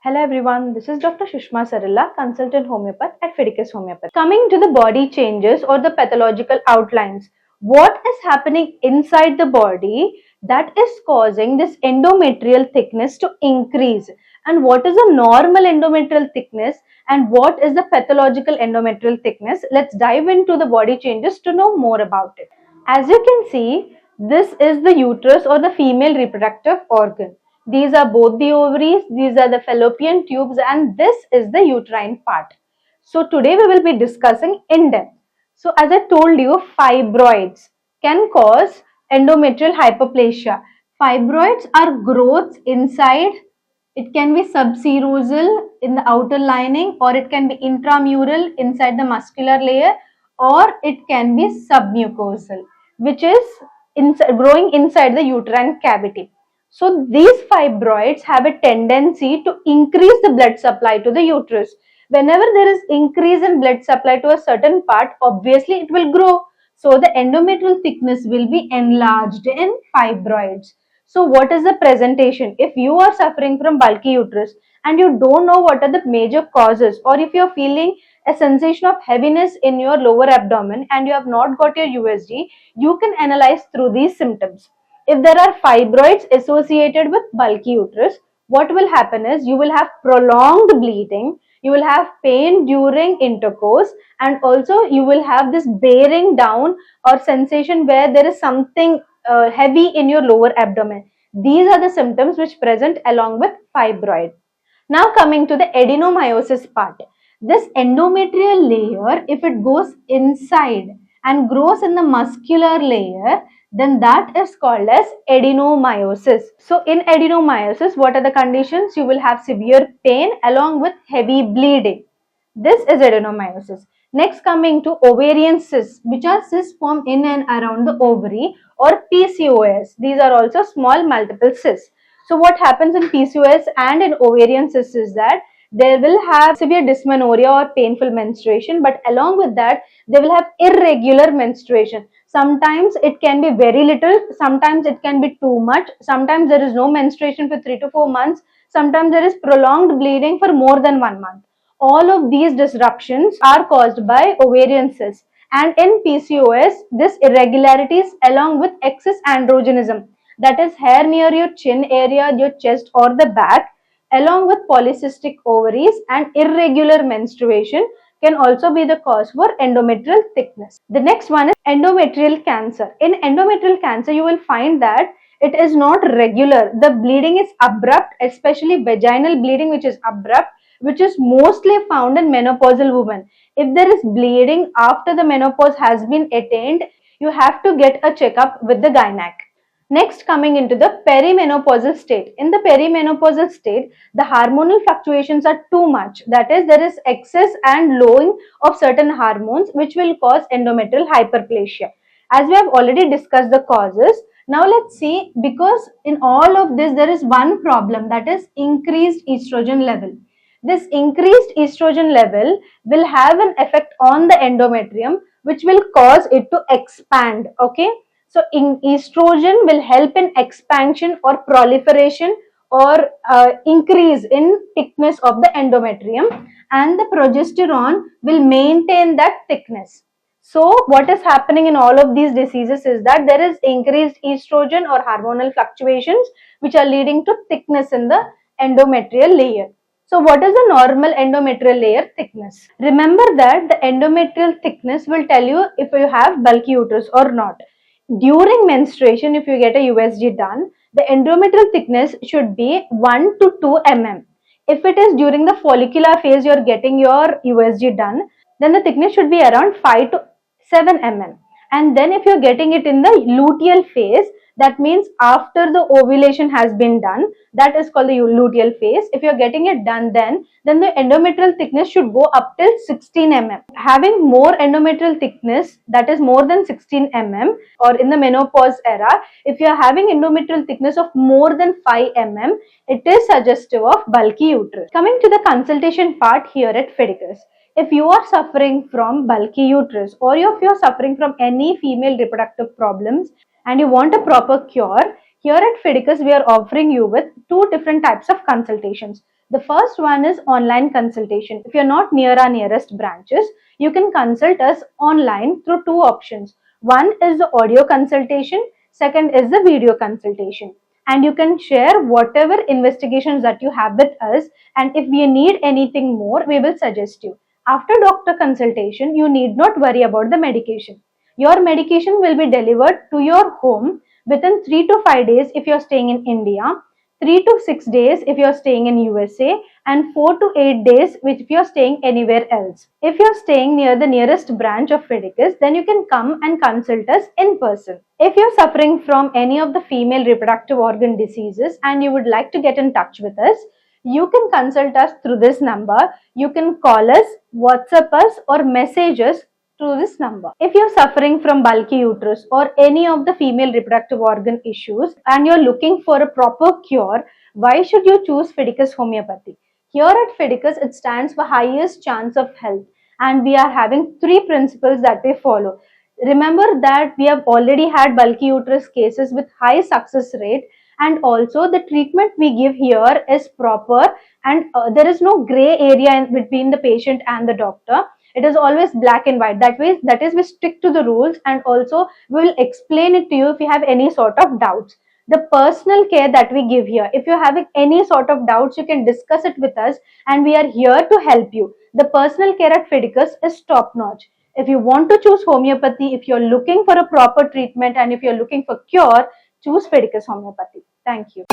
Hello everyone, this is Dr. Sushma Sarilla, consultant homeopath at Fidicus Homeopathy. Coming to the body changes or the pathological outlines, what is happening inside the body that is causing this endometrial thickness to increase, and what is the normal endometrial thickness and what is the pathological endometrial thickness? Let's dive into the body changes to know more about it. As you can see, this is the uterus or the female reproductive organ. These are both the ovaries, these are the fallopian tubes, and this is the uterine part. So today we will be discussing in depth. So as I told you, fibroids can cause endometrial hyperplasia. Fibroids are growths inside. It can be subserosal in the outer lining, or it can be intramural inside the muscular layer, or it can be submucosal, which is growing inside the uterine cavity. So these fibroids have a tendency to increase the blood supply to the uterus. Whenever there is increase in blood supply to a certain part, obviously it will grow. So the endometrial thickness will be enlarged in fibroids. So what is the presentation? If you are suffering from bulky uterus and you don't know what are the major causes, or if you are feeling a sensation of heaviness in your lower abdomen and you have not got your USG, you can analyze through these symptoms. If there are fibroids associated with bulky uterus, what will happen is you will have prolonged bleeding, you will have pain during intercourse, and also you will have this bearing down or sensation where there is something heavy in your lower abdomen. These are the symptoms which present along with fibroid. Now coming to the adenomyosis part. This endometrial layer, if it goes inside and grows in the muscular layer, then that is called as adenomyosis. So in adenomyosis, what are the conditions? You will have severe pain along with heavy bleeding. This is adenomyosis. Next, coming to ovarian cysts, which are cysts formed in and around the ovary, or PCOS. These are also small multiple cysts. So what happens in PCOS and in ovarian cysts is that they will have severe dysmenorrhea or painful menstruation, but along with that, they will have irregular menstruation. Sometimes it can be very little, sometimes it can be too much, sometimes there is no menstruation for 3 to 4 months, sometimes there is prolonged bleeding for more than 1 month. All of these disruptions are caused by ovarian cysts. And in PCOS, this irregularities along with excess androgenism, that is hair near your chin area, your chest or the back, along with polycystic ovaries and irregular menstruation can also be the cause for endometrial thickness. The next one is endometrial cancer. In endometrial cancer, you will find that it is not regular. The bleeding is abrupt, especially vaginal bleeding, which is abrupt, which is mostly found in menopausal women. If there is bleeding after the menopause has been attained, you have to get a checkup with the gynec. Next, coming into the perimenopausal state. In the perimenopausal state, the hormonal fluctuations are too much. That is, there is excess and lowing of certain hormones which will cause endometrial hyperplasia. As we have already discussed the causes, now let's see, because in all of this there is one problem, that is increased estrogen level. This increased estrogen level will have an effect on the endometrium which will cause it to expand. Okay. So estrogen will help in expansion or proliferation or increase in thickness of the endometrium, and the progesterone will maintain that thickness. So what is happening in all of these diseases is that there is increased estrogen or hormonal fluctuations which are leading to thickness in the endometrial layer. So what is the normal endometrial layer thickness? Remember that the endometrial thickness will tell you if you have bulky uterus or not. During menstruation, if you get a USG done, the endometrial thickness should be 1 to 2 mm. If it is during the follicular phase you are getting your USG done, then the thickness should be around 5 to 7 mm. And then if you are getting it in the luteal phase, that means after the ovulation has been done, that is called the luteal phase. If you are getting it done then the endometrial thickness should go up till 16 mm. Having more endometrial thickness, that is more than 16 mm, or in the menopause era, if you are having endometrial thickness of more than 5 mm, it is suggestive of bulky uterus. Coming to the consultation part here at Fidicus. If you are suffering from bulky uterus, or if you are suffering from any female reproductive problems and you want a proper cure, here at Fidicus we are offering you with 2 different types of consultations. The first one is online consultation. If you're not near our nearest branches, you can consult us online through two options. One is the audio consultation, second is the video consultation. And you can share whatever investigations that you have with us, and if we need anything more, we will suggest you. After doctor consultation, you need not worry about the medication. Your medication will be delivered to your home within 3 to 5 days if you're staying in India, 3 to 6 days if you're staying in USA, and 4 to 8 days if you're staying anywhere else. If you're staying near the nearest branch of Fidicus, then you can come and consult us in person. If you're suffering from any of the female reproductive organ diseases and you would like to get in touch with us, you can consult us through this number. You can call us, WhatsApp us, or message us through this number. If you're suffering from bulky uterus or any of the female reproductive organ issues and you're looking for a proper cure, why should you choose Fidicus Homeopathy? Here at Fidicus, it stands for highest chance of health, and we are having three principles that we follow. Remember that we have already had bulky uterus cases with high success rate, and also the treatment we give here is proper, and there is no gray area between the patient and the doctor. It is always black and white. That is we stick to the rules, and also we will explain it to you if you have any sort of doubts. The personal care that we give here, if you're having any sort of doubts, you can discuss it with us and we are here to help you. The personal care at Fidicus is top notch. If you want to choose homeopathy, if you're looking for a proper treatment, and if you're looking for cure, choose Fidicus Homeopathy. Thank you.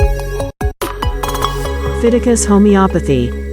Fidicus Homeopathy.